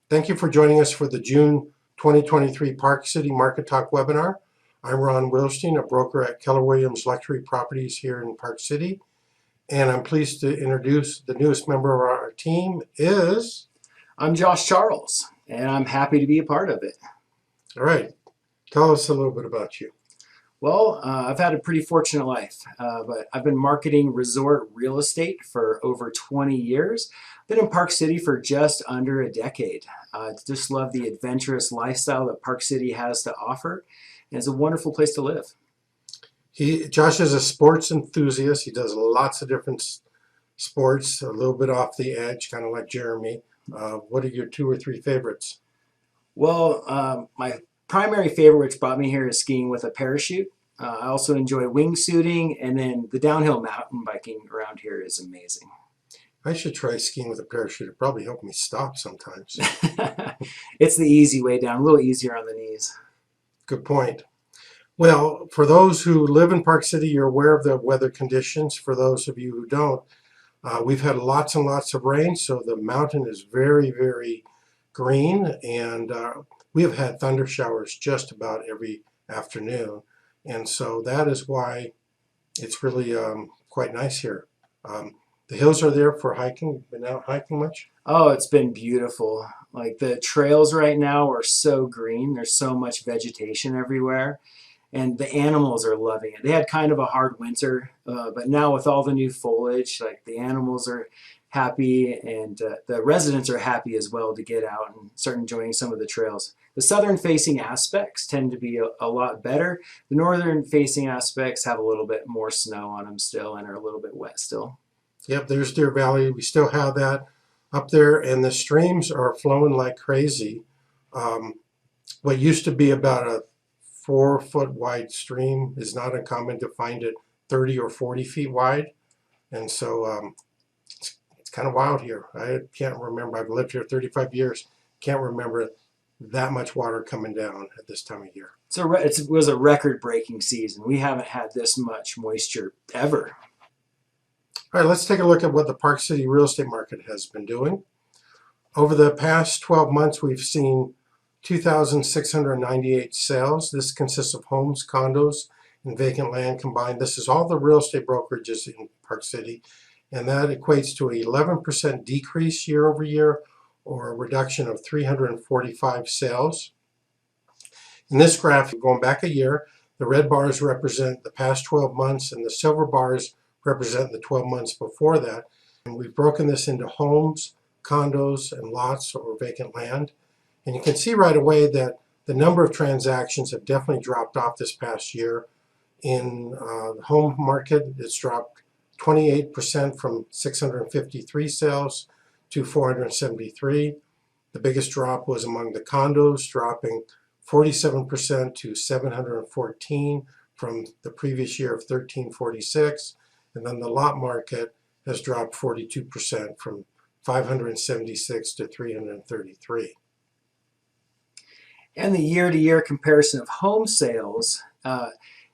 Thank you for joining us for the June 2023 Park City Market Talk webinar. I'm Ron Wilstein, a broker at Keller Williams Luxury Properties here in Park City, and I'm pleased to introduce the newest member of our team is... I'm Josh Charles, and I'm happy to be a part of it. All right, tell us a little bit about you. Well, I've had a pretty fortunate life, but I've been marketing resort real estate for over 20 years. Been in Park City for just under a decade. Just love the adventurous lifestyle that Park City has to offer, and it's a wonderful place to live. Josh is a sports enthusiast. He does lots of different sports, a little bit off the edge, kind of like Jeremy. What are your 2 or 3 favorites? Well, my primary favorite, which brought me here, is skiing with a parachute. I also enjoy wingsuiting, and then the downhill mountain biking around here is amazing. I should try skiing with a parachute. It probably help me stop sometimes. It's the easy way down, a little easier on the knees. Good point. Well, for those who live in Park City, you're aware of the weather conditions. For those of you who don't, we've had lots and lots of rain, so the mountain is very, very green, and we have had thunder showers just about every afternoon, and so that is why it's really quite nice here. The hills are there for hiking. Been out hiking much? Oh, it's been beautiful. Like the trails right now are so green. There's so much vegetation everywhere, and the animals are loving it. They had kind of a hard winter, but now with all the new foliage, like the animals are happy, and the residents are happy as well to get out and start enjoying some of the trails. The southern facing aspects tend to be a lot better. The northern facing aspects have a little bit more snow on them still and are a little bit wet still. Yep, there's Deer Valley. We still have that up there, and the streams are flowing like crazy. What used to be about a 4-foot wide stream is not uncommon to find it 30 or 40 feet wide, and so it's kind of wild here. I can't remember. I've lived here 35 years. Can't remember that much water coming down at this time of year. It was a record-breaking season. We haven't had this much moisture ever. All right, let's take a look at what the Park City real estate market has been doing. Over the past 12 months, we've seen 2,698 sales. This consists of homes, condos, and vacant land combined. This is all the real estate brokerages in Park City, and that equates to an 11% decrease year over year, or a reduction of 345 sales. In this graph, going back a year, the red bars represent the past 12 months, and the silver bars represent the 12 months before that. And we've broken this into homes, condos, and lots or vacant land. And you can see right away that the number of transactions have definitely dropped off this past year. In the home market, it's dropped 28% from 653 sales to 473. The biggest drop was among the condos, dropping 47% to 714 from the previous year of 1346. And then the lot market has dropped 42% from 576 to 333. And the year-to-year comparison of home sales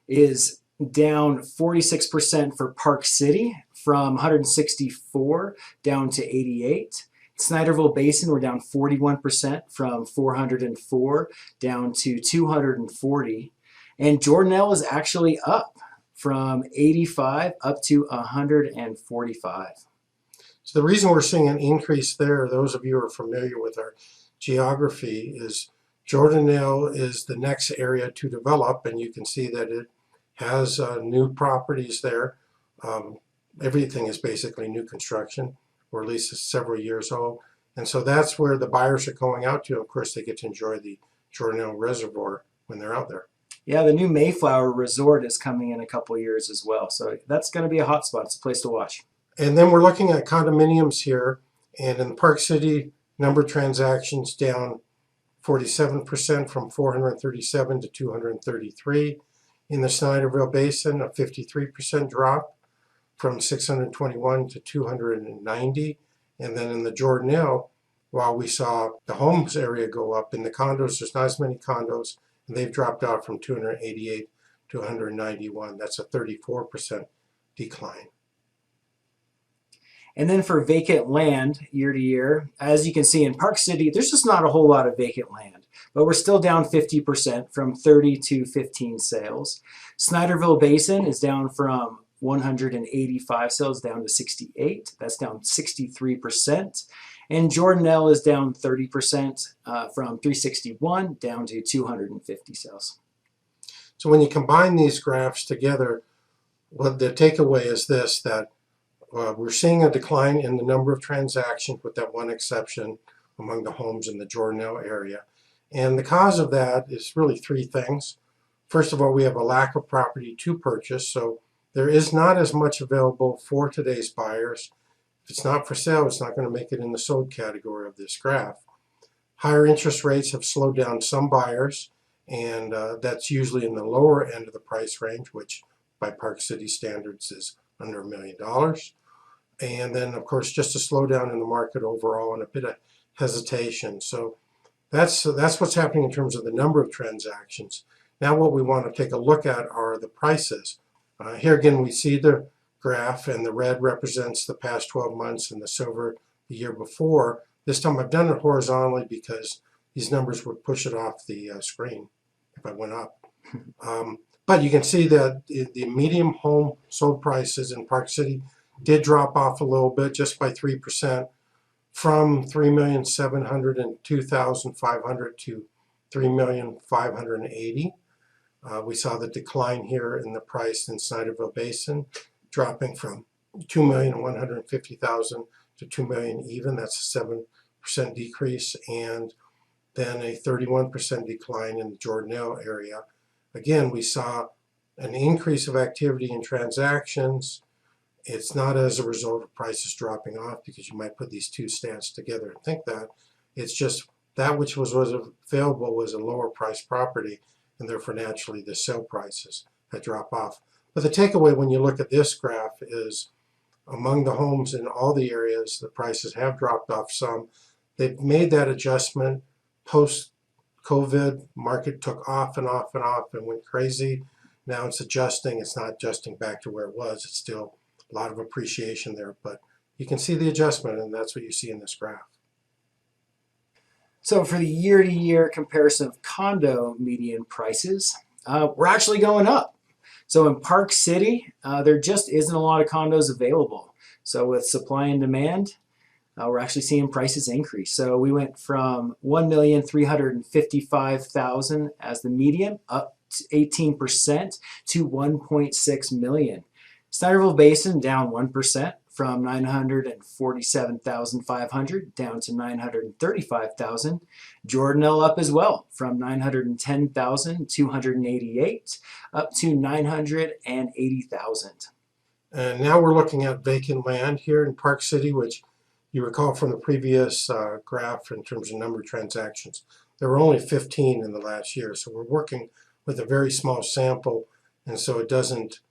is down 46% for Park City, from 164 down to 88. Snyderville Basin, we're down 41% from 404 down to 240. And Jordanelle is actually up from 85 up to 145. So the reason we're seeing an increase there, those of you who are familiar with our geography, is Jordanelle is the next area to develop, and you can see that it has new properties there. Everything is basically new construction, or at least several years old. And so that's where the buyers are going out to. Of course, they get to enjoy the Jordanelle Reservoir when they're out there. Yeah, the new Mayflower Resort is coming in a couple of years as well. So that's going to be a hot spot. It's a place to watch. And then we're looking at condominiums here. And in Park City, number of transactions down 47% from 437 to 233. In the Snyderville Basin, a 53% drop from 621 to 290. And then in the Jordanelle, while we saw the homes area go up, in the condos, there's not as many condos, and they've dropped out from 288 to 191. That's a 34% decline. And then for vacant land year to year, as you can see in Park City, there's just not a whole lot of vacant land, but we're still down 50% from 30 to 15 sales. Snyderville Basin is down from 185 sales down to 68. That's down 63%. And Jordanelle is down 30% from 361 down to 250 sales. So when you combine these graphs together, what the takeaway is this, that we're seeing a decline in the number of transactions with that one exception among the homes in the Jordanelle area. And the cause of that is really three things. First of all, we have a lack of property to purchase, so there is not as much available for today's buyers. If it's not for sale, it's not going to make it in the sold category of this graph. Higher interest rates have slowed down some buyers, and that's usually in the lower end of the price range, which by Park City standards is under $1 million. And then, of course, just a slowdown in the market overall and a bit of hesitation. So that's what's happening in terms of the number of transactions. Now what we want to take a look at are the prices. Here again we see the graph, and the red represents the past 12 months and the silver the year before. This time I've done it horizontally because these numbers would push it off the screen if I went up. But you can see that the medium home sold prices in Park City did drop off a little bit, just by 3%, from 3,702,500 to 3,580,000. We saw the decline here in the price in Snyderville Basin, dropping from 2,150,000 to 2 million even. That's a 7% decrease, and then a 31% decline in the Jordanelle area. Again, we saw an increase of activity in transactions. It's not as a result of prices dropping off, because you might put these two stats together and think that. It's just that which was available was a lower priced property, and therefore naturally the sale prices had dropped off. But the takeaway when you look at this graph is among the homes in all the areas, the prices have dropped off some. They've made that adjustment post-COVID. Market took off and off and off and went crazy. Now it's adjusting. It's not adjusting back to where it was. It's still a lot of appreciation there, but you can see the adjustment, and that's what you see in this graph. So for the year-to-year comparison of condo median prices, we're actually going up. So in Park City, there just isn't a lot of condos available. So with supply and demand, we're actually seeing prices increase. So we went from 1,355,000 as the median, up 18% to 1.6 million. Snyderville Basin down 1% from 947,500 down to 935,000. Jordanelle up as well from 910,288 up to 980,000. And now we're looking at vacant land here in Park City, which you recall from the previous graph in terms of number of transactions. There were only 15 in the last year, so we're working with a very small sample, and so it doesn't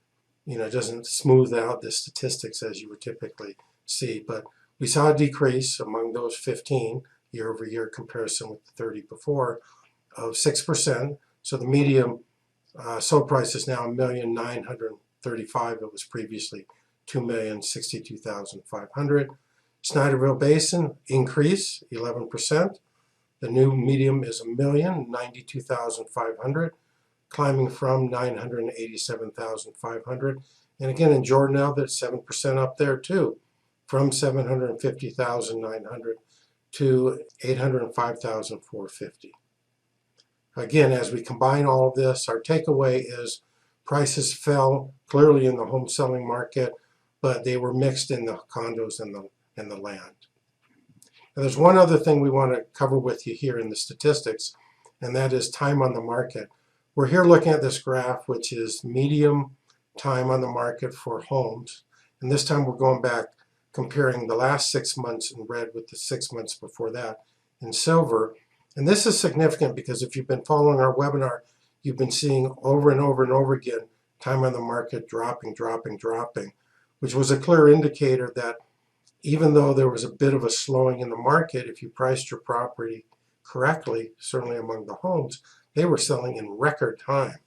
smooth out the statistics as you would typically see. But we saw a decrease among those 15 year-over-year comparison with the 30 before of 6%. So the median sold price is now $1,935,000. It was previously $2,062,500. Snyderville Basin increase 11%. The new medium is $1,092,500. Climbing from 987,500. And again in Jordanelle, that's 7% up there too, from 750,900 to 805,450. Again, as we combine all of this, our takeaway is prices fell clearly in the home selling market, but they were mixed in the condos and the land. Now, there's one other thing we want to cover with you here in the statistics, and that is time on the market. We're here looking at this graph, which is medium time on the market for homes. And this time we're going back, comparing the last 6 months in red with the 6 months before that in silver. And this is significant because if you've been following our webinar, you've been seeing over and over and over again time on the market dropping, which was a clear indicator that even though there was a bit of a slowing in the market, if you priced your property correctly, certainly among the homes, they were selling in record time.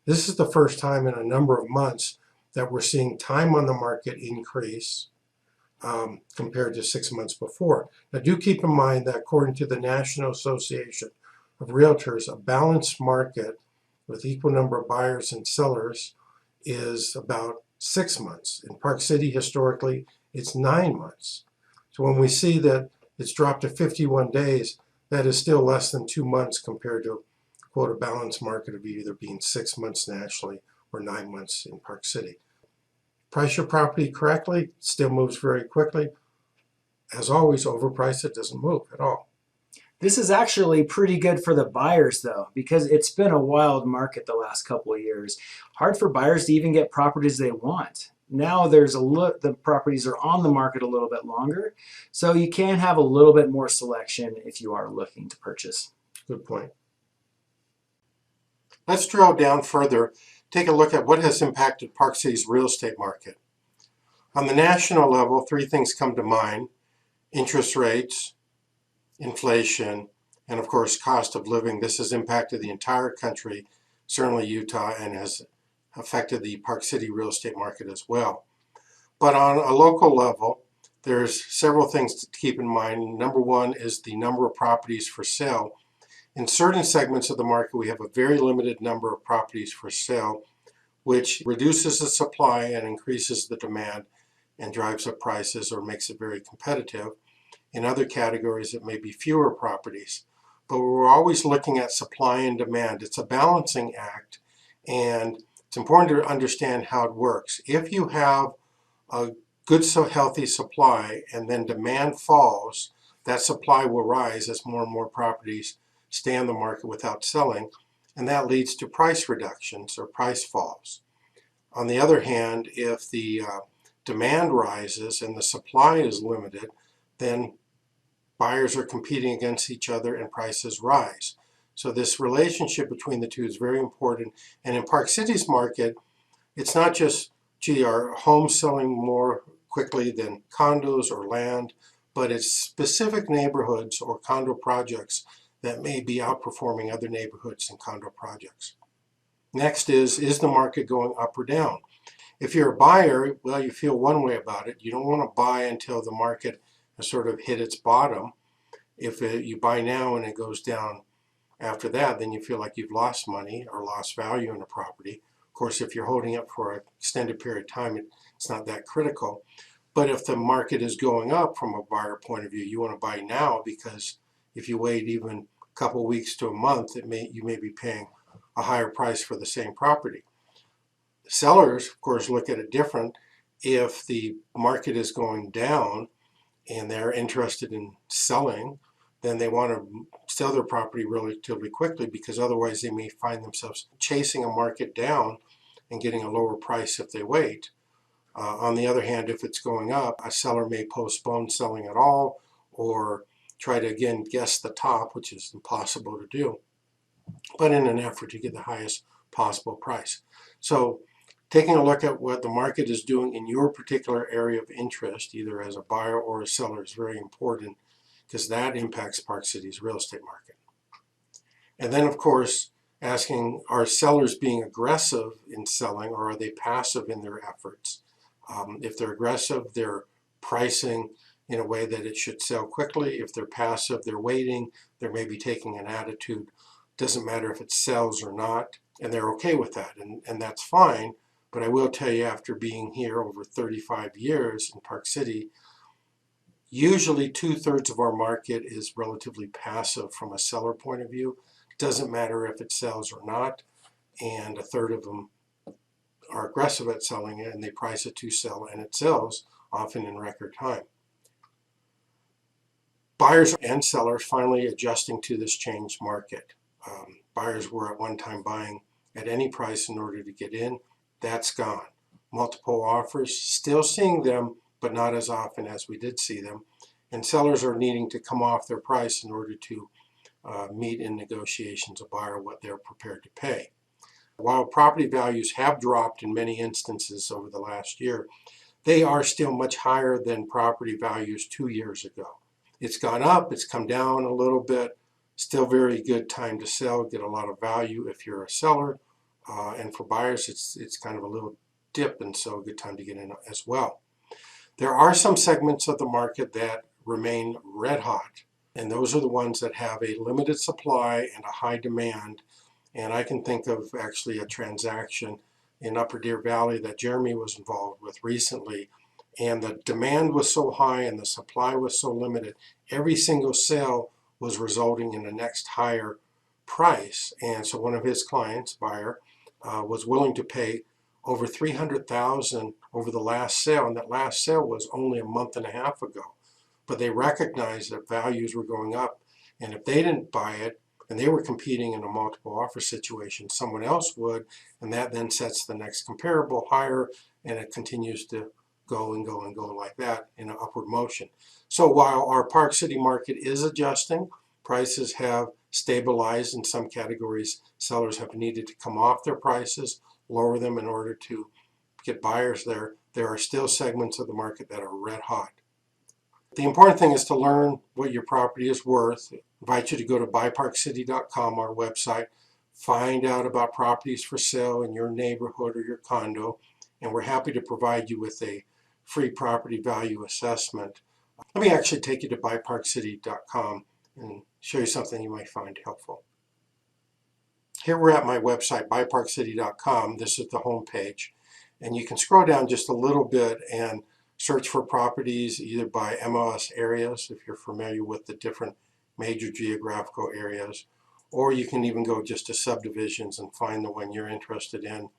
This is the first time in a number of months that we're seeing time on the market increase, compared to 6 months before. Now, do keep in mind that according to the National Association of Realtors, a balanced market with equal number of buyers and sellers is about 6 months. In Park City, historically, it's 9 months. So when we see that it's dropped to 51 days, that is still less than 2 months compared to, quote, a balanced market of either being 6 months nationally or 9 months in Park City. Price your property correctly, still moves very quickly. As always, overprice it, doesn't move at all. This is actually pretty good for the buyers though, because it's been a wild market the last couple of years. Hard for buyers to even get properties they want. Now the properties are on the market a little bit longer, so you can have a little bit more selection if you are looking to purchase. Good point. Let's drill down further, take a look at what has impacted Park City's real estate market. On the national level, 3 things come to mind: interest rates, inflation, and of course cost of living. This has impacted the entire country, certainly Utah, and has affected the Park City real estate market as well. But on a local level, there's several things to keep in mind. Number one is the number of properties for sale. In certain segments of the market, we have a very limited number of properties for sale, which reduces the supply and increases the demand and drives up prices or makes it very competitive. In other categories, it may be fewer properties. But we're always looking at supply and demand. It's a balancing act, and it's important to understand how it works. If you have a good, healthy supply and then demand falls, that supply will rise as more and more properties stay on the market without selling, and that leads to price reductions or price falls. On the other hand, if the demand rises and the supply is limited, then buyers are competing against each other and prices rise. So this relationship between the two is very important. And in Park City's market, it's not just, gee, are homes selling more quickly than condos or land, but it's specific neighborhoods or condo projects that may be outperforming other neighborhoods and condo projects. Next is the market going up or down? If you're a buyer, well, you feel one way about it. You don't want to buy until the market has sort of hit its bottom. If you buy now and it goes down after that, then you feel like you've lost money or lost value in a property. Of course, if you're holding it for an extended period of time, it's not that critical. But if the market is going up from a buyer point of view, you want to buy now, because if you wait even a couple weeks to a month, you may be paying a higher price for the same property. Sellers, of course, look at it different. If the market is going down and they're interested in selling, then they want to sell their property relatively quickly, because otherwise they may find themselves chasing a market down and getting a lower price if they wait. On the other hand, if it's going up, a seller may postpone selling at all or try to, again, guess the top, which is impossible to do, but in an effort to get the highest possible price. So taking a look at what the market is doing in your particular area of interest, either as a buyer or a seller, is very important, because that impacts Park City's real estate market. And then, of course, asking, are sellers being aggressive in selling, or are they passive in their efforts? If they're aggressive, they're pricing in a way that it should sell quickly. If they're passive, they're waiting. They're maybe taking an attitude, doesn't matter if it sells or not, and they're okay with that, and that's fine. But I will tell you, after being here over 35 years in Park City, usually 2/3 of our market is relatively passive from a seller point of view. Doesn't matter if it sells or not, and 1/3 of them are aggressive at selling it, and they price it to sell, and it sells, often in record time. Buyers and sellers finally adjusting to this changed market. Buyers were at one time buying at any price in order to get in. That's gone. Multiple offers, still seeing them, but not as often as we did see them. And sellers are needing to come off their price in order to meet in negotiations a buyer what they're prepared to pay. While property values have dropped in many instances over the last year, they are still much higher than property values 2 years ago. It's gone up, it's come down a little bit, still very good time to sell, get a lot of value if you're a seller. And for buyers, it's kind of a little dip, and so a good time to get in as well. There are some segments of the market that remain red hot, and those are the ones that have a limited supply and a high demand. And I can think of actually a transaction in Upper Deer Valley that Jeremy was involved with recently. And the demand was so high and the supply was so limited, every single sale was resulting in the next higher price. And so one of his clients, buyer, was willing to pay over $300,000 over the last sale, and that last sale was only a month and a half ago. But they recognized that values were going up, and if they didn't buy it, and they were competing in a multiple offer situation, someone else would, and that then sets the next comparable higher, and it continues to go and go and go like that in an upward motion. So while our Park City market is adjusting, prices have stabilized in some categories. Sellers have needed to come off their prices, lower them in order to get buyers there. There are still segments of the market that are red hot. The important thing is to learn what your property is worth. I invite you to go to BuyParkCity.com, our website, find out about properties for sale in your neighborhood or your condo, and we're happy to provide you with a free property value assessment. Let me actually take you to BuyParkCity.com and show you something you might find helpful. Here we're at my website, BuyParkCity.com. This is the home page, and you can scroll down just a little bit and search for properties either by MLS areas, if you're familiar with the different major geographical areas, or you can even go just to subdivisions and find the one you're interested in,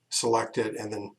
select it, and then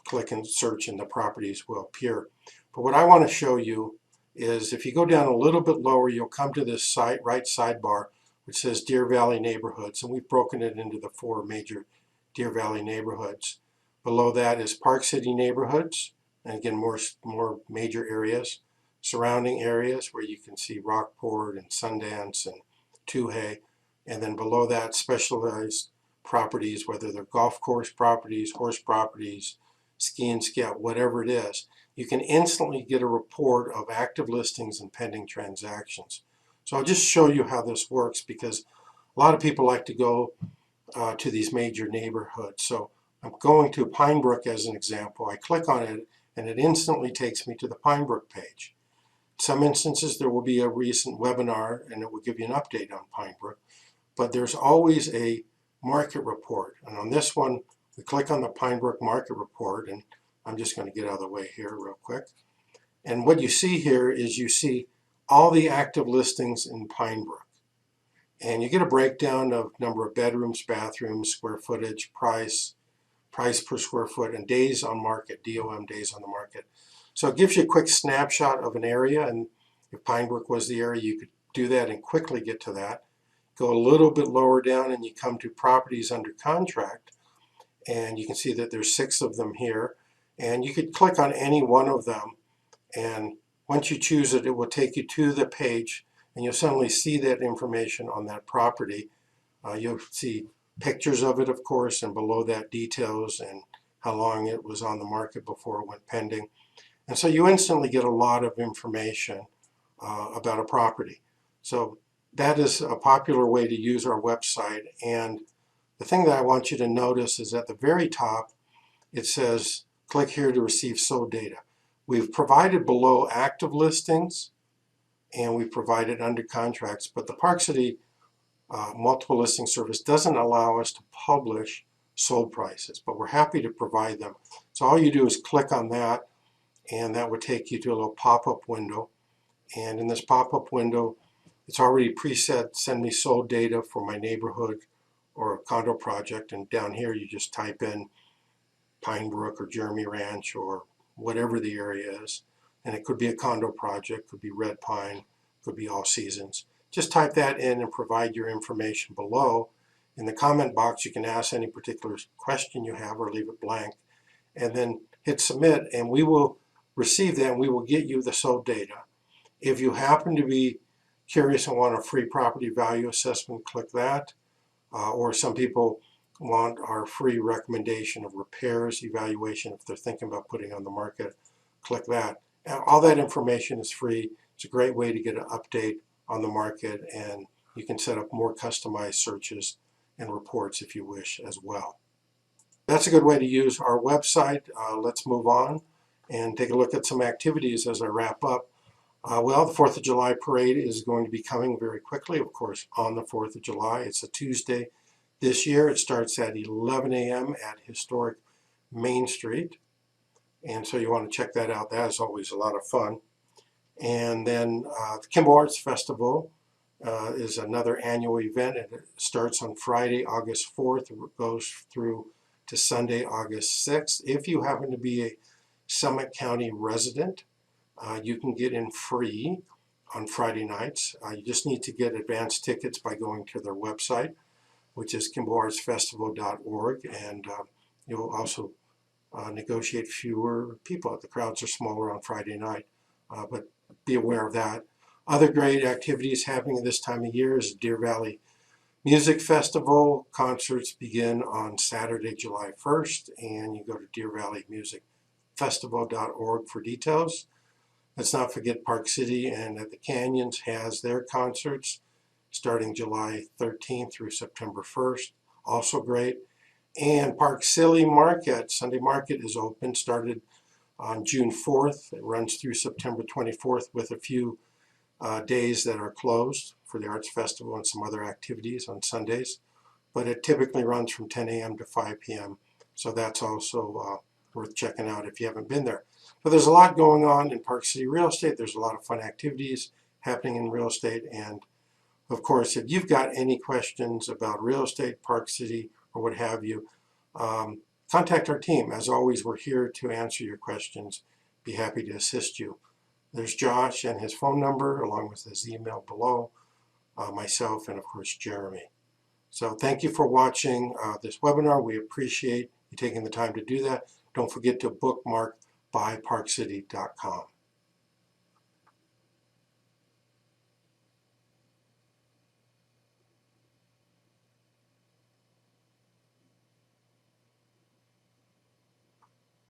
click and search, and the properties will appear. But what I want to show you is if you go down a little bit lower, you'll come to this right sidebar, which says Deer Valley Neighborhoods, and we've broken it into the 4 major Deer Valley neighborhoods. Below that is Park City Neighborhoods, and again, more major areas, surrounding areas where you can see Rockport and Sundance and Toohey, and then below that, specialized properties, whether they're golf course properties, horse properties, ski and scout, whatever it is. You can instantly get a report of active listings and pending transactions. So I'll just show you how this works, because a lot of people like to go to these major neighborhoods. So I'm going to Pinebrook as an example. I click on it, and it instantly takes me to the Pinebrook page. In some instances, there will be a recent webinar, and it will give you an update on Pinebrook. But there's always a market report. And on this one, we click on the Pinebrook market report, and I'm just going to get out of the way here real quick. And what you see here is you see all the active listings in Pinebrook. And you get a breakdown of number of bedrooms, bathrooms, square footage, price per square foot, and days on market, DOM, days on the market. So it gives you a quick snapshot of an area, and if Pinebrook was the area, you could do that and quickly get to that. Go a little bit lower down and you come to properties under contract, and you can see that there's 6 of them here, and you could click on any one of them, and once you choose it, it will take you to the page, and you'll suddenly see that information on that property. You'll see pictures of it, of course, and below that details and how long it was on the market before it went pending. And so you instantly get a lot of information about a property. So that is a popular way to use our website. And the thing that I want you to notice is at the very top, it says, click here to receive sold data. We've provided below active listings, and we've provided under contracts, but the Park City multiple listing service doesn't allow us to publish sold prices, but we're happy to provide them. So all you do is click on that, and that would take you to a little pop-up window. And in this pop-up window, it's already preset, send me sold data for my neighborhood or condo project. And down here, you just type in Pinebrook or Jeremy Ranch or whatever the area is. And it could be a condo project, could be Red Pine, could be All Seasons. Just type that in and provide your information below. In the comment box, you can ask any particular question you have or leave it blank, and then hit submit, and we will receive that and we will get you the sold data. If you happen to be curious and want a free property value assessment, click that. Or some people want our free recommendation of repairs evaluation if they're thinking about putting on the market, click that. All that information is free. It's a great way to get an update on the market, and you can set up more customized searches and reports if you wish as well. That's a good way to use our website. Let's move on and take a look at some activities as I wrap up. Well, the 4th of July parade is going to be coming very quickly, of course, on the 4th of July. It's a Tuesday this year. It starts at 11 a.m. at historic Main Street. And so you want to check that out. That is always a lot of fun. And then the Kimball Arts Festival is another annual event, and it starts on Friday, August 4th. It goes through to Sunday, August 6th. If you happen to be a Summit County resident, you can get in free on Friday nights. You just need to get advance tickets by going to their website, which is KimballArtsFestival.org, and you'll also negotiate fewer people. The crowds are smaller on Friday night, but be aware of that. Other great activities happening this time of year is Deer Valley Music Festival. Concerts begin on Saturday, July 1st, and you go to DeerValleyMusicFestival.org for details. Let's not forget Park City and at the Canyons has their concerts starting July 13th through September 1st. Also great. And Park City Market, Sunday Market is open, started on June 4th. It runs through September 24th with a few days that are closed for the Arts Festival and some other activities on Sundays. But it typically runs from 10 a.m. to 5 p.m. So that's also worth checking out if you haven't been there. But there's a lot going on in Park City real estate. There's a lot of fun activities happening in real estate. And of course, if you've got any questions about real estate, Park City, or what have you, contact our team. As always, we're here to answer your questions. Be happy to assist you. There's Josh and his phone number, along with his email below, myself, and of course, Jeremy. So thank you for watching this webinar. We appreciate you taking the time to do that. Don't forget to bookmark BuyParkCity.com.